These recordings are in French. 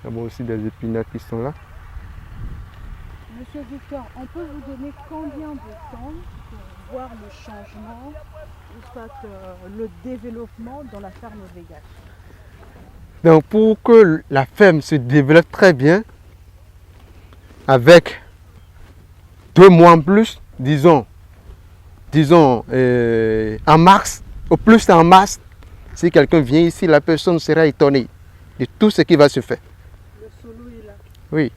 Nous avons aussi des épinards qui sont là. Monsieur Victor, on peut vous donner combien de temps pour voir le changement, ou soit le développement dans la ferme végane? Donc pour que la ferme se développe très bien, avec 2 mois en plus, disons en mars, au plus en mars, si quelqu'un vient ici, la personne sera étonnée de tout ce qui va se faire. Le solo est là. Oui.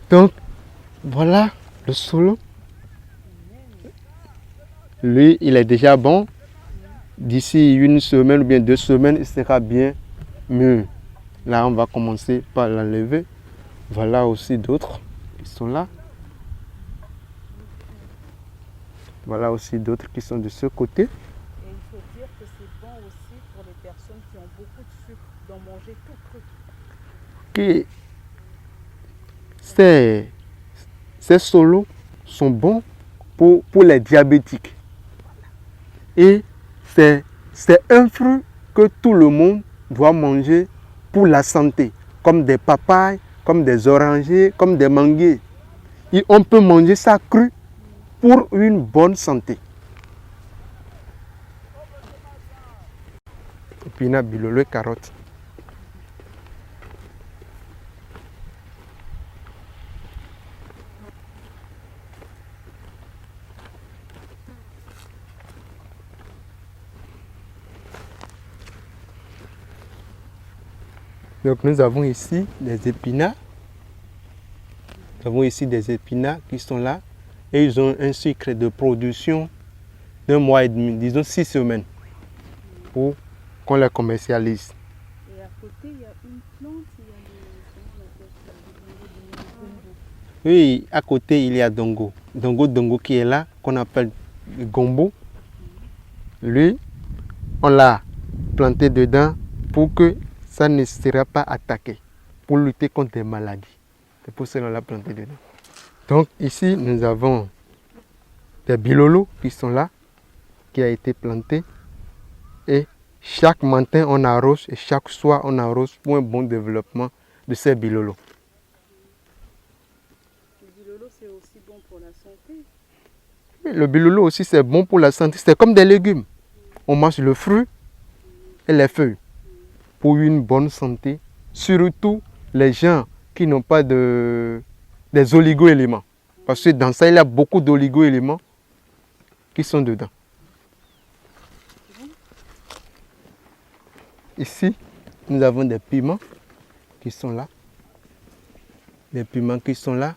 Donc, voilà le solo. Lui, il est déjà bon. D'ici 1 semaine ou bien 2 semaines, il sera bien mûr. Là, on va commencer par l'enlever. Voilà aussi d'autres qui sont là. Voilà aussi d'autres qui sont de ce côté. Et il faut dire que c'est bon aussi pour les personnes qui ont beaucoup de sucre, d'en manger tout cru. Ces solos sont bons pour les diabétiques. Et c'est un fruit que tout le monde doit manger pour la santé, comme des papayes, comme des orangers, comme des manguiers. Et on peut manger ça cru pour une bonne santé. Épinards, bilolo et carottes. Donc nous avons ici des épinards. Nous avons ici des épinards qui sont là et ils ont un cycle de production d'1 mois et demi, disons 6 semaines, pour qu'on les commercialise. Et à côté, il y a une plante, il y a le gombo. Oui, à côté il y a Dongo. Dongo qui est là, qu'on appelle le gombo. Lui, on l'a planté dedans pour que ça ne sera pas attaqué, pour lutter contre des maladies. C'est pour cela qu'on l'a planté dedans. Donc ici, nous avons des bilolos qui sont là, qui a été planté. Et chaque matin, on arrose et chaque soir, on arrose pour un bon développement de ces bilolos. Le bilolo, c'est aussi bon pour la santé. Le bilolo aussi, c'est bon pour la santé. C'est comme des légumes. On mange le fruit et les feuilles pour une bonne santé. Surtout les gens qui n'ont pas des oligo-éléments. Parce que dans ça, il y a beaucoup d'oligo-éléments qui sont dedans. Ici, nous avons des piments qui sont là. Des piments qui sont là,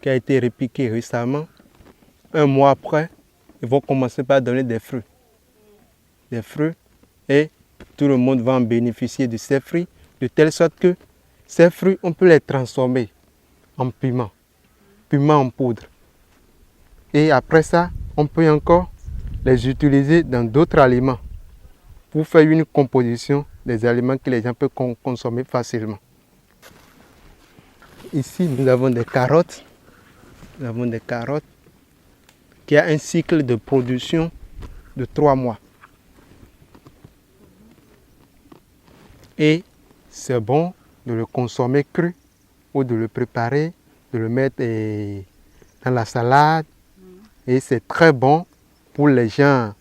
qui a été repiqué récemment. 1 mois après, ils vont commencer par donner des fruits. Des fruits, et tout le monde va en bénéficier de ces fruits, de telle sorte que ces fruits, on peut les transformer en piment en poudre. Et après ça, on peut encore les utiliser dans d'autres aliments pour faire une composition des aliments que les gens peuvent consommer facilement. Ici, nous avons des carottes. Nous avons des carottes qui a un cycle de production de 3 mois. Et c'est bon de le consommer cru ou de le préparer, de le mettre dans la salade. Et c'est très bon pour les gens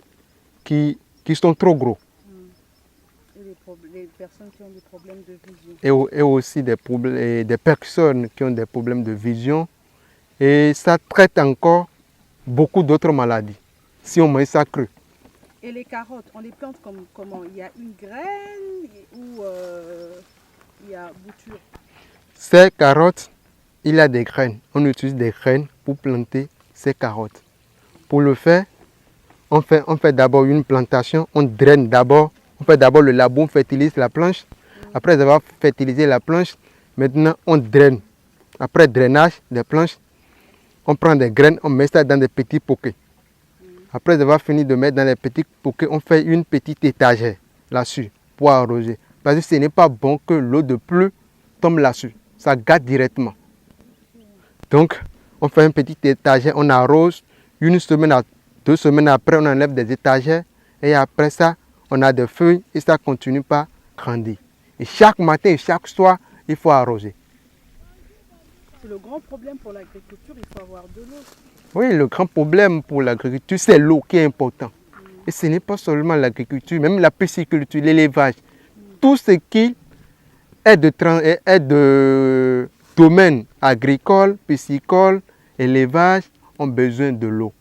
qui sont trop gros. Et les personnes qui ont des problèmes de vision. Et aussi des personnes qui ont des problèmes de vision. Et ça traite encore beaucoup d'autres maladies si on mange ça cru. Et les carottes, on les plante comment? Il y a une graine ou il y a bouture? Ces carottes, il y a des graines. On utilise des graines pour planter ces carottes. Pour le faire, on fait d'abord une plantation, on draine d'abord. On fait d'abord le labour, on fertilise la planche. Après avoir fertilisé la planche, maintenant on draine. Après drainage des planches, on prend des graines, on met ça dans des petits poquets. Après avoir fini de mettre dans les petits poquets, on fait une petite étagère là-dessus pour arroser. Parce que ce n'est pas bon que l'eau de pluie tombe là-dessus. Ça gâte directement. Donc, on fait une petite étagère, on arrose. 1 semaine à 2 semaines après, on enlève des étagères. Et après ça, on a des feuilles et ça continue par grandir. Et chaque matin et chaque soir, il faut arroser. C'est le grand problème pour l'agriculture, il faut avoir de l'eau. Oui, le grand problème pour l'agriculture, c'est l'eau qui est important. Et ce n'est pas seulement l'agriculture, même la pisciculture, l'élevage. Tout ce qui est de domaine agricole, piscicole, élevage, ont besoin de l'eau.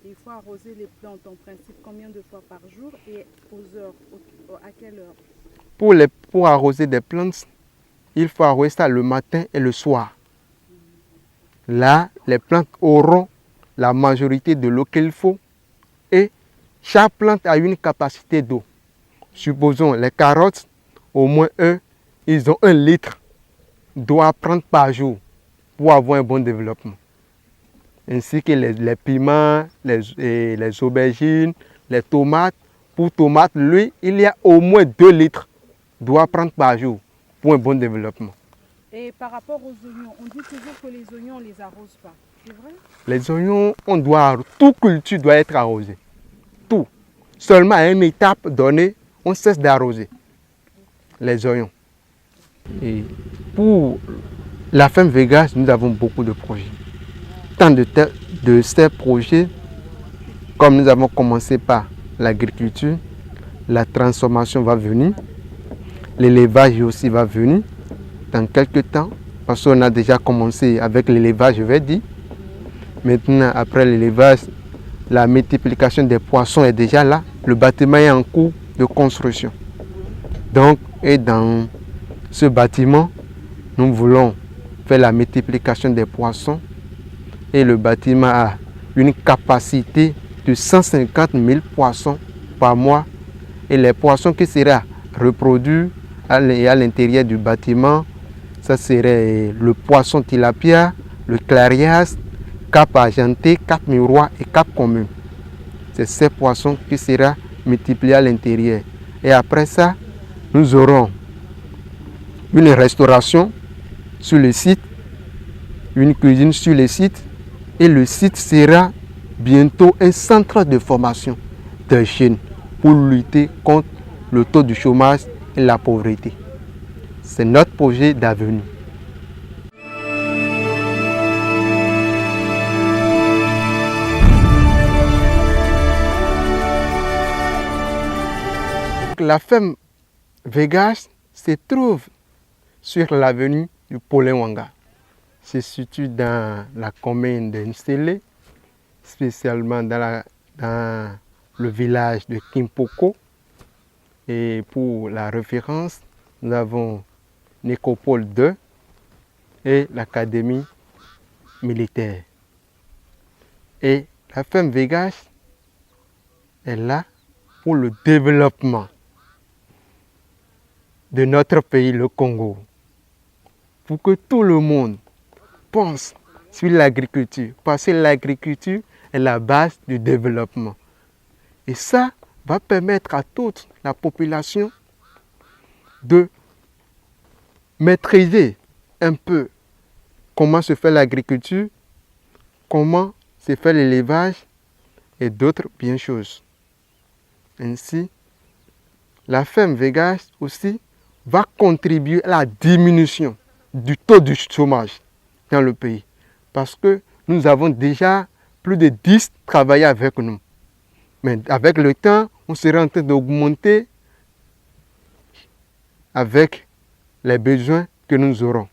Il faut arroser les plantes en principe combien de fois par jour et aux heures, à quelle heure? Pour arroser des plantes, il faut arroser ça le matin et le soir. Là, les plantes auront la majorité de l'eau qu'il faut et chaque plante a une capacité d'eau. Supposons les carottes, au moins eux, ils ont 1 litre d'eau à prendre par jour pour avoir un bon développement. Ainsi que les piments, les aubergines, les tomates. Pour tomates, lui, il y a au moins 2 litres d'eau à prendre par jour pour un bon développement. Et par rapport aux oignons, on dit toujours que les oignons, on ne les arrose pas. C'est vrai? Les oignons, toute culture doit être arrosée. Tout. Seulement à une étape donnée, on cesse d'arroser les oignons. Et pour la ferme Vegas, nous avons beaucoup de projets. Tant de ces projets, comme nous avons commencé par l'agriculture, la transformation va venir, l'élevage aussi va venir dans quelques temps, parce qu'on a déjà commencé avec l'élevage, je vais dire. Maintenant, après l'élevage, la multiplication des poissons est déjà là. Le bâtiment est en cours de construction. Donc, et dans ce bâtiment, nous voulons faire la multiplication des poissons. Et le bâtiment a une capacité de 150 000 poissons par mois. Et les poissons qui seraient reproduits à l'intérieur du bâtiment, ça serait le poisson tilapia, le clarias, cap argenté, cap miroir et cap commun. C'est ces poissons qui seront multipliés à l'intérieur. Et après ça, nous aurons une restauration sur le site, une cuisine sur le site. Et le site sera bientôt un centre de formation de jeunes pour lutter contre le taux de chômage et la pauvreté. C'est notre projet d'avenir. La ferme Vegas se trouve sur l'avenue du Polewanga. Se situe dans la commune de Nsele, spécialement dans le village de Kimpoko. Et pour la référence, nous avons Nécopole 2 et l'académie militaire. Et la ferme Vegas est là pour le développement de notre pays, le Congo. Pour que tout le monde pense sur l'agriculture, parce que l'agriculture est la base du développement. Et ça va permettre à toute la population de maîtriser un peu comment se fait l'agriculture, comment se fait l'élevage et d'autres bien choses. Ainsi, la ferme Vegas aussi va contribuer à la diminution du taux de chômage dans le pays. Parce que nous avons déjà plus de 10 travailleurs avec nous. Mais avec le temps, on sera en train d'augmenter avec les besoins que nous aurons.